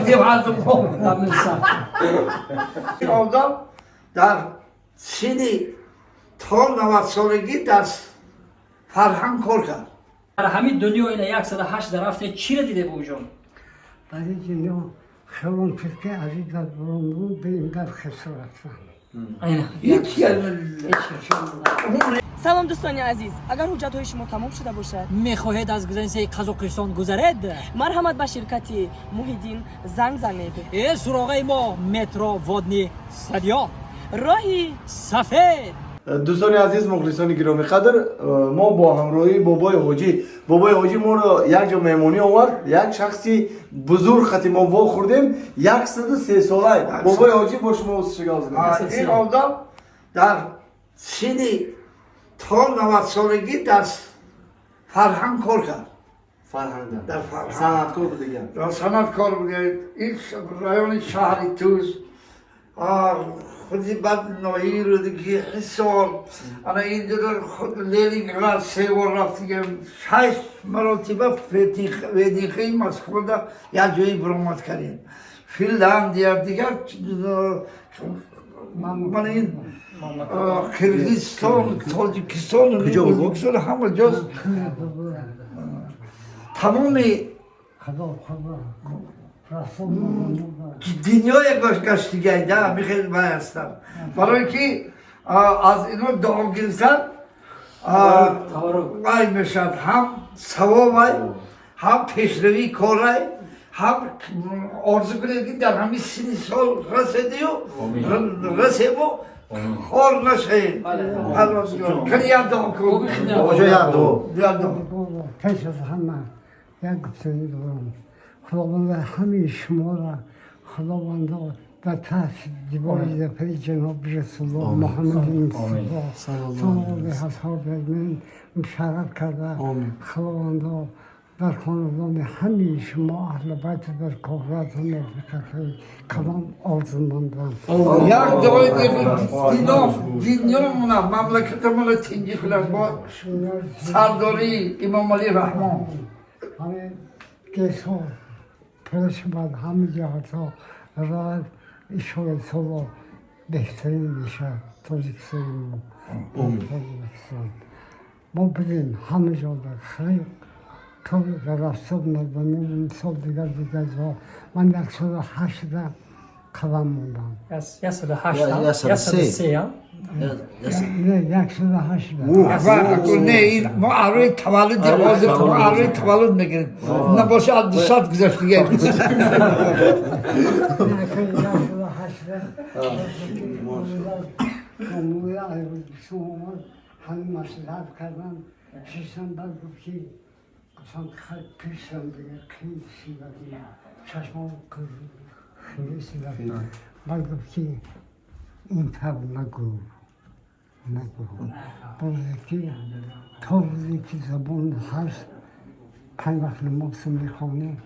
دیدیم هردم آدم در سن تا 90 سالگی در فرهنگ کار کرد. در همین دنیا این 108 رفته چی رو دیده بابا جان؟ برای دنیا خیلی فکر عزیز در برامون به این در خسارت فهم. هیچ سلام دوستان عزیز، اگر حجت های شما تمام شده باشد میخواهید از گزینه قزاقستان گذرید؟ مرحمت به شرکت محیدین زنگ زنید. سراغ ما مترو ودنی سدیا راهی سفید. دوستان عزیز، مخلصان گرامی قدر، ما با همراهی بابای حاجی ما رو یک جا مهمانی آورد. یک شخصی بزرگ خطی ما وا خوردیم. 103 ساله بابای حاجی با شما شگاز کنید. این آدم در سن تا 90 سالگی در فرهنگ کار کرد. در فرهنگ صنعتکار بود دیگه. در صنعتکار بود. این رایون شهری توز خودی بعد ناهی رو دیگه حسار انا اینجا در خود لیلی گرد 3 بار رفتیم 6 مرتبه ودیخه مسئول در یک جایی برآمد کردیم. فنلاندیا دیگر من این کرگیزستان، تاجیکستان و ازبکستان همه جز تمام دنیای گشت گشته میخواد بایستم برای که از اینو داغیزن وای میشد هم ثواب هم پیشروی کاره هم آرزو کنید که در همین 30 سال رسیدی و خور نشه. کنی یاد کن یاد پیش از همه یک گفتنی دارم. خداوند همه شما را خداوند در تحت دیوار زفر جناب رسول الله محمد مصطفی صلی الله علیه و سلم مشرف کرده. خداوند در خاندان همه شما اهل بیت در کافرت و موفقیت کلام آرزو ماندم. یک دعای دنیا مملکت من تنجی کنند با سرداری امام علی رحمان. همه کسا پرش بعد همه جهت ها رای ایشان سالا بهترین میشه تاجیکستان و تاجیکستان. ما بدیم همه جا در خیلی تو در رفتاب ندانیم سال دیگر جا من 108 قدم موندم. 103 نه 108 نه این ما عروی تولد دیوازه ما عروی تولد میگیریم نباشه از 2 ساعت گذشت دیگه 108 قانون شما همین مسئله کردن شیشتن بعد گفت که اصلا خیلی پیشتن دیگه خیلی سیده دیگه چشمان خیلی سیده بعد گفت که این تب نگو بازی که تا روزی که زبان هست 5 وقت نماز میخوانه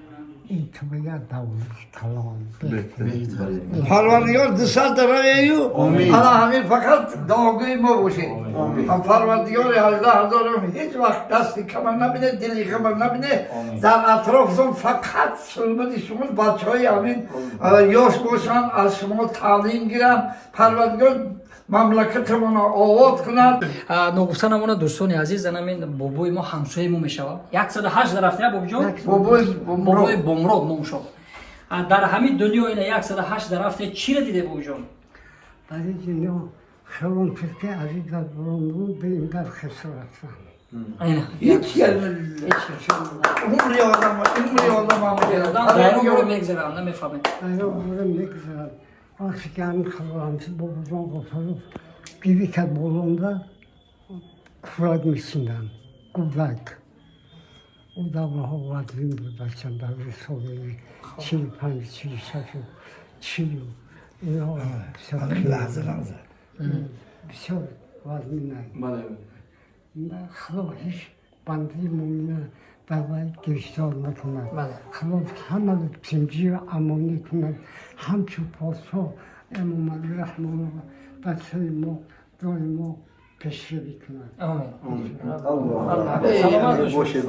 این تو بگه دولت کلام پروردگار 2 سال در ایو حالا همین فقط دعاگوی ما باشه. پروردگار 18000 هیچ وقت دستی کمر نبینه دلی کمر نبینه در اطرافتون فقط سلمت شما بچه های همین یاش باشن از شما تعلیم گیرن پروردگار مملکت ما آباد کند. نگفتن همون دوستان عزیز زنمین بابای ما همسایه ما میشود 108 رفته بابا جان بابای بمرو نام شد. در همین دنیا این 108 رفته چی رو دیده بابا جان؟ برای دنیا خیلی فکر عزیز در برامون به این در خسارت فهم. هیچ عمری آدم دایرون رو میگذرم نمیفهمه. دایرون میگذرم. وقتی که همین خبرانتی با بزرگ گفتم گیری که بولنده کفراد میسوندن گودک او دوره ها وزین بود بچم دوره سالی 45 46 40 اینا لحظه بسیار وزین نه خدا هیچ بندی مومنه دوای گشتار نکند. خدا همه رو تنجیر امانی کند. همچون پاسا امام علی رحمان بچه ما دای ما پیشروی کند. آمین. سلامت باشید.